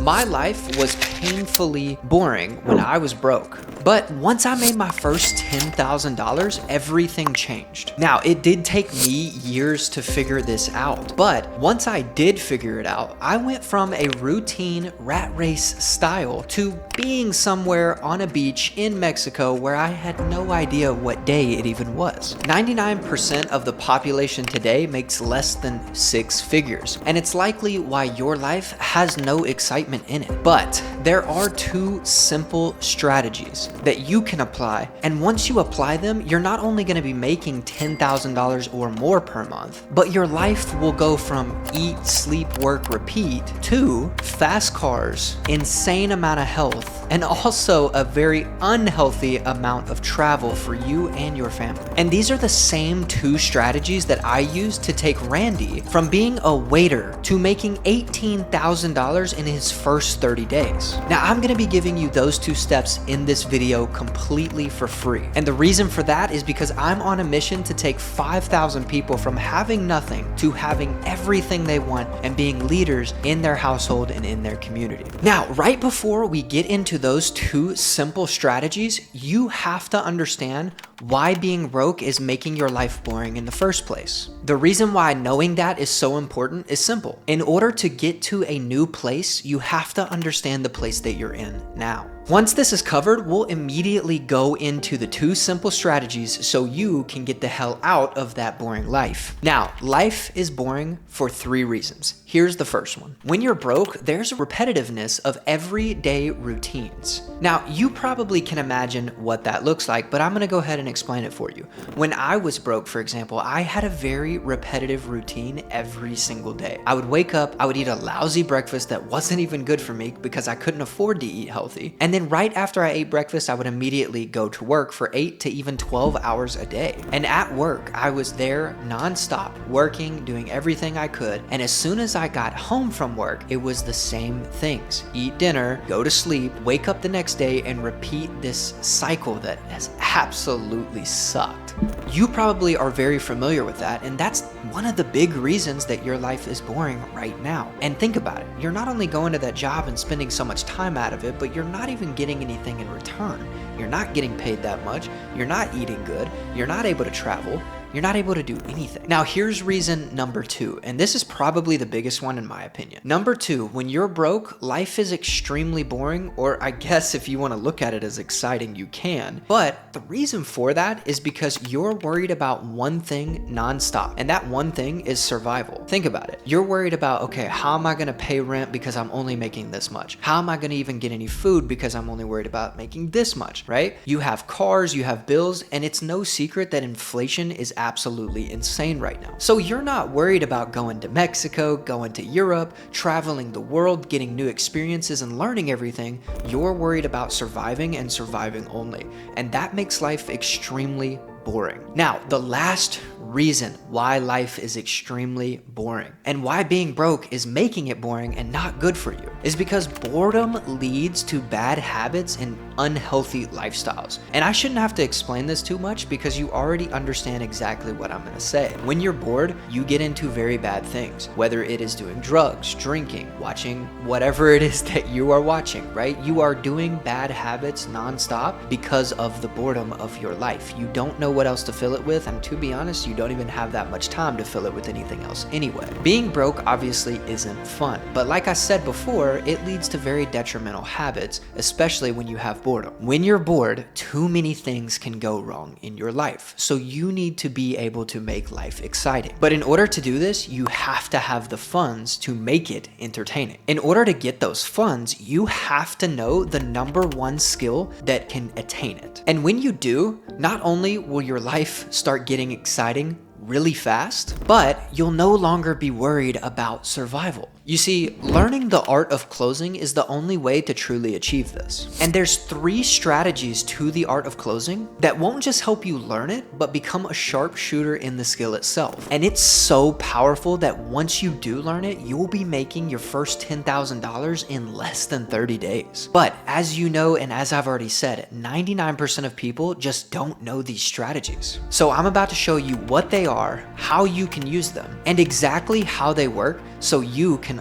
My life was painfully boring when I was broke. But once I made my first $10,000, everything changed. Now, it did take me years to figure this out, but once I did figure it out, I went from a routine rat race style to being somewhere on a beach in Mexico where I had no idea what day it even was. 99% of the population today makes less than 6 figures, and it's likely why your life has no excitement in it. But there are 2 simple strategies that you can apply, and once you apply them, you're not only going to be making $10,000 or more per month, but your life will go from eat, sleep, work, repeat to fast cars, insane amount of health, and also a very unhealthy amount of travel for you and your family. And these are the same 2 strategies that I used to take Randy from being a waiter to making $18,000 in his first 30 days. Now, I'm going to be giving you those 2 steps in this video completely for free. And the reason for that is because I'm on a mission to take 5,000 people from having nothing to having everything they want and being leaders in their household and in their community. Now, right before we get into those 2 simple strategies, you have to understand why being broke is making your life boring in the first place. The reason why knowing that is so important is simple. In order to get to a new place, you have to understand the place that you're in now. Once this is covered, we'll immediately go into the 2 simple strategies so you can get the hell out of that boring life. Now, life is boring for 3 reasons. Here's the first one. When you're broke, there's a repetitiveness of everyday routines. Now, you probably can imagine what that looks like, but I'm gonna go ahead and explain it for you. When I was broke, for example, I had a very repetitive routine every single day. I would wake up, I would eat a lousy breakfast that wasn't even good for me because I couldn't afford to eat healthy. And then right after I ate breakfast, I would immediately go to work for 8 to even 12 hours a day. And at work, I was there nonstop, working, doing everything I could. And as soon as I got home from work, it was the same things. Eat dinner, go to sleep, wake up the next day, and repeat this cycle that has absolutely sucked. You probably are very familiar with that, and that's one of the big reasons that your life is boring right now. And think about it. You're not only going to that job and spending so much time out of it, but you're not even getting anything in return. You're not getting paid that much. You're not eating good. You're not able to travel. You're not able to do anything. Now, here's reason number 2, and this is probably the biggest one in my opinion. Number 2, when you're broke, life is extremely boring, or I guess if you want to look at it as exciting, you can. But the reason for that is because you're worried about one thing nonstop, and that one thing is survival. Think about it. You're worried about, okay, how am I going to pay rent because I'm only making this much? How am I going to even get any food because I'm only worried about making this much, right? You have cars, you have bills, and it's no secret that inflation is absolutely insane right now. So you're not worried about going to Mexico, going to Europe, traveling the world, getting new experiences and learning everything. You're worried about surviving and surviving only. And that makes life extremely boring. Now, the last reason why life is extremely boring and why being broke is making it boring and not good for you is because boredom leads to bad habits and unhealthy lifestyles. And I shouldn't have to explain this too much because you already understand exactly what I'm gonna say. When you're bored, you get into very bad things, whether it is doing drugs, drinking, watching whatever it is that you are watching, right? You are doing bad habits nonstop because of the boredom of your life. You don't know what else to fill it with, and to be honest, you don't even have that much time to fill it with anything else anyway. Being broke obviously isn't fun, but like I said before, it leads to very detrimental habits, especially when you have boredom. When you're bored, too many things can go wrong in your life, so you need to be able to make life exciting. But in order to do this, you have to have the funds to make it entertaining. In order to get those funds, you have to know the number 1 skill that can attain it. And when you do, not only will your life start getting exciting really fast, but you'll no longer be worried about survival. You see, learning the art of closing is the only way to truly achieve this. And there's 3 strategies to the art of closing that won't just help you learn it, but become a sharpshooter in the skill itself. And it's so powerful that once you do learn it, you will be making your first $10,000 in less than 30 days. But as you know, and as I've already said, 99% of people just don't know these strategies. So I'm about to show you what they are, how you can use them, and exactly how they work so you can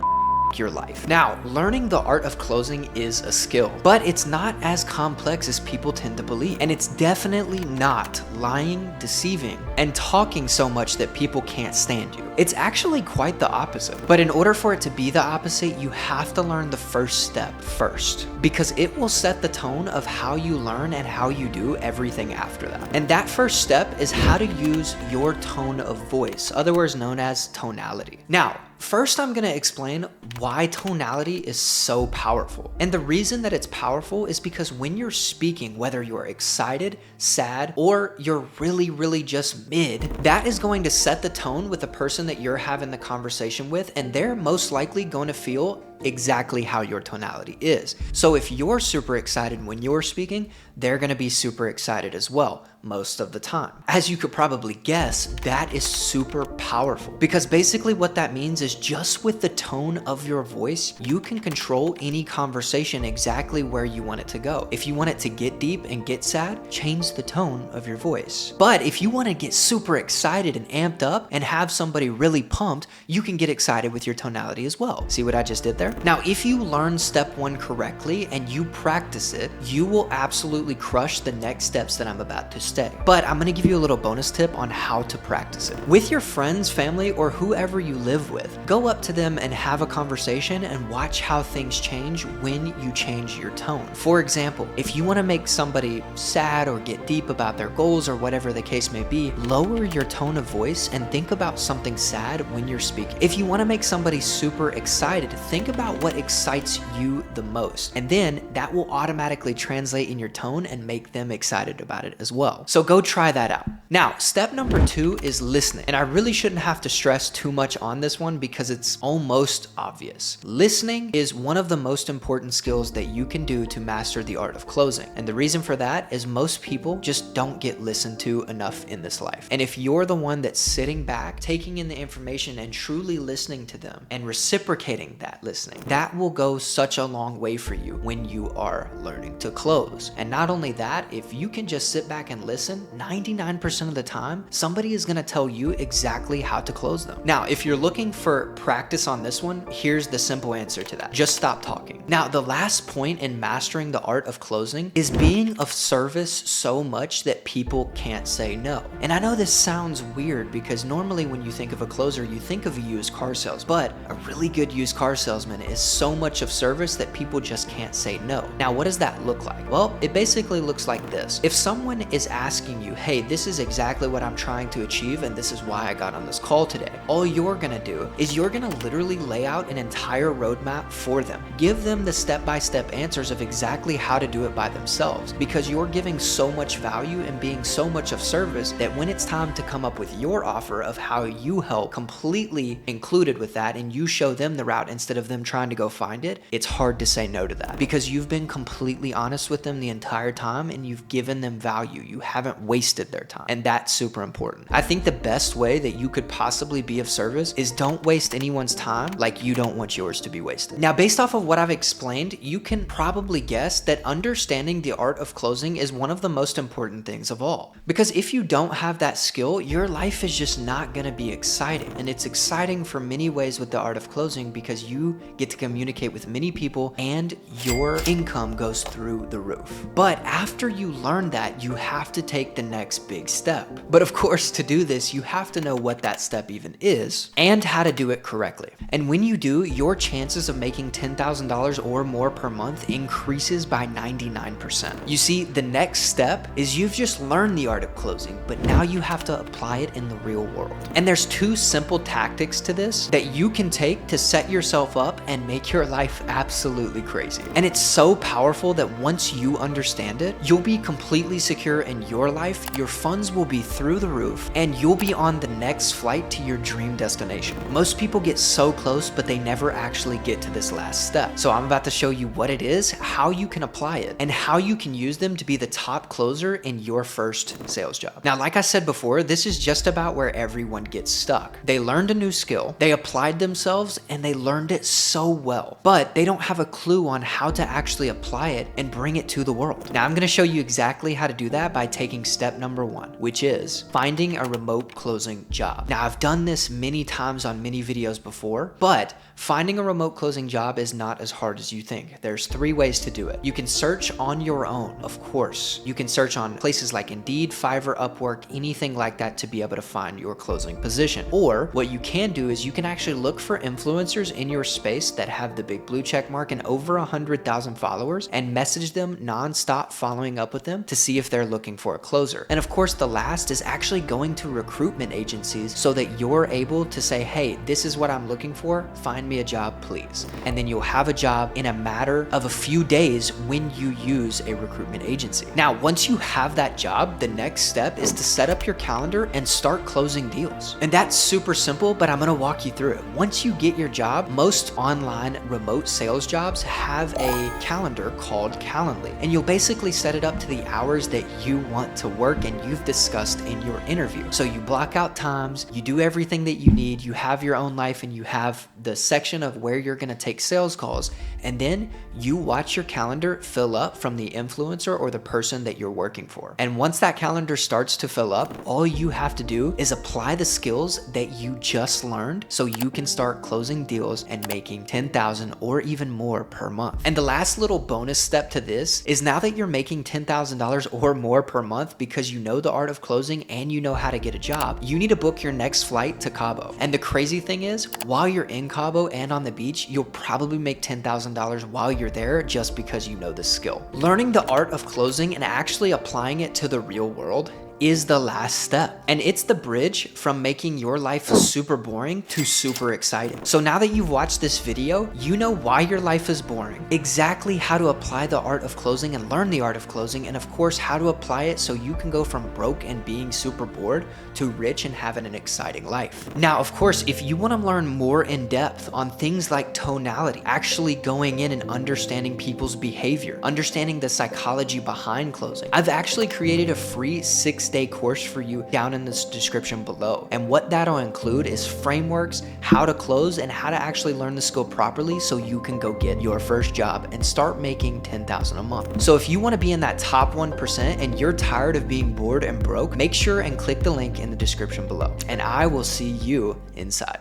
your life. Now, learning the art of closing is a skill, but it's not as complex as people tend to believe. And it's definitely not lying, deceiving, and talking so much that people can't stand you. It's actually quite the opposite. But in order for it to be the opposite, you have to learn the first step first, because it will set the tone of how you learn and how you do everything after that. And that first step is how to use your tone of voice, otherwise known as tonality. Now, first, I'm gonna explain why tonality is so powerful. And the reason that it's powerful is because when you're speaking, whether you're excited, sad, or you're really just mid, that is going to set the tone with the person that you're having the conversation with, and they're most likely going to feel exactly how your tonality is. So if you're super excited when you're speaking, they're gonna be super excited as well, most of the time. As you could probably guess, that is super powerful, because basically what that means is just with the tone of your voice, you can control any conversation exactly where you want it to go. If you want it to get deep and get sad, change the tone of your voice. But if you want to get super excited and amped up and have somebody really pumped, you can get excited with your tonality as well. See what I just did there? Now, if you learn step one correctly and you practice it, you will absolutely crush the next steps that I'm about to say. But I'm gonna give you a little bonus tip on how to practice it. With your friends, family, or whoever you live with, go up to them and have a conversation and watch how things change when you change your tone. For example, if you wanna make somebody sad or get deep about their goals or whatever the case may be, lower your tone of voice and think about something sad when you're speaking. If you wanna make somebody super excited, think about what excites you the most, and then that will automatically translate in your tone and make them excited about it as well. So go try that out. Now, step number 2 is listening, and I really shouldn't have to stress too much on this one because it's almost obvious. Listening is one of the most important skills that you can do to master the art of closing, and the reason for that is most people just don't get listened to enough in this life. And if you're the one that's sitting back, taking in the information and truly listening to them and reciprocating that listening, that will go such a long way for you when you are learning to close. And not only that, if you can just sit back and listen, 99% of the time, somebody is gonna tell you exactly how to close them. Now, if you're looking for practice on this one, here's the simple answer to that. Just stop talking. Now, the last point in mastering the art of closing is being of service so much that people can't say no. And I know this sounds weird because normally when you think of a closer, you think of a used car sales, but a really good used car salesman is so much of service that people just can't say no. Now, what does that look like? Well, it basically looks like this. If someone is asking you, hey, this is exactly what I'm trying to achieve and this is why I got on this call today, all you're gonna do is you're gonna literally lay out an entire roadmap for them. Give them the step-by-step answers of exactly how to do it by themselves, because you're giving so much value and being so much of service that when it's time to come up with your offer of how you help completely included with that and you show them the route instead of them trying to go find it, it's hard to say no to that because you've been completely honest with them the entire time and you've given them value. You haven't wasted their time, and that's super important. I think the best way that you could possibly be of service is don't waste anyone's time like you don't want yours to be wasted. Now, based off of what I've explained, you can probably guess that understanding the art of closing is one of the most important things of all, because if you don't have that skill, your life is just not going to be exciting. And it's exciting for many ways with the art of closing because you get to communicate with many people and your income goes through the roof. But after you learn that, you have to take the next big step. But of course, to do this, you have to know what that step even is and how to do it correctly. And when you do, your chances of making $10,000 or more per month increases by 99%. You see, the next step is you've just learned the art of closing, but now you have to apply it in the real world. And there's 2 simple tactics to this that you can take to set yourself up and make your life absolutely crazy. And it's so powerful that once you understand it, you'll be completely secure in your life, your funds will be through the roof, and you'll be on the next flight to your dream destination. Most people get so close, but they never actually get to this last step. So I'm about to show you what it is, how you can apply it, and how you can use them to be the top closer in your first sales job. Now, like I said before, this is just about where everyone gets stuck. They learned a new skill, they applied themselves, and they learned it so well, but they don't have a clue on how to actually apply it and bring it to the world. Now I'm gonna show you exactly how to do that by taking step number 1, which is finding a remote closing job. Now I've done this many times on many videos before, but finding a remote closing job is not as hard as you think. There's 3 ways to do it. You can search on your own, of course. You can search on places like Indeed, Fiverr, Upwork, anything like that to be able to find your closing position. Or what you can do is you can actually look for influencers in your space that have the big blue check mark and over 100,000 followers and message them nonstop, following up with them to see if they're looking for a closer. And of course, the last is actually going to recruitment agencies so that you're able to say, hey, this is what I'm looking for, find me a job, please. And then you'll have a job in a matter of a few days when you use a recruitment agency. Now, once you have that job, the next step is to set up your calendar and start closing deals. And that's super simple, but I'm gonna walk you through it. Once you get your job, most online remote sales jobs have a calendar called Calendly. And you'll basically set it up to the hours that you want to work and you've discussed in your interview. So you block out times, you do everything that you need, you have your own life, and you have the section of where you're gonna take sales calls, and then you watch your calendar fill up from the influencer or the person that you're working for. And once that calendar starts to fill up, all you have to do is apply the skills that you just learned so you can start closing deals and making $10,000 or even more per month. And the last little bonus step to this is now that you're making $10,000 or more per month because you know the art of closing and you know how to get a job, you need to book your next flight to Cabo. And the crazy thing is, while you're in Cabo and on the beach, you'll probably make $10,000 while you're there just because you know the skill. Learning the art of closing and actually applying it to the real world is the last step. And it's the bridge from making your life super boring to super exciting. So now that you've watched this video, you know why your life is boring, exactly how to apply the art of closing and learn the art of closing, and of course, how to apply it so you can go from broke and being super bored to rich and having an exciting life. Now, of course, if you want to learn more in depth on things like tonality, actually going in and understanding people's behavior, understanding the psychology behind closing, I've actually created a free 6-day course for you down in this description below. And what that'll include is frameworks, how to close, and how to actually learn the skill properly so you can go get your first job and start making $10,000 a month. So if you want to be in that top 1% and you're tired of being bored and broke, make sure and click the link in the description below. And I will see you inside.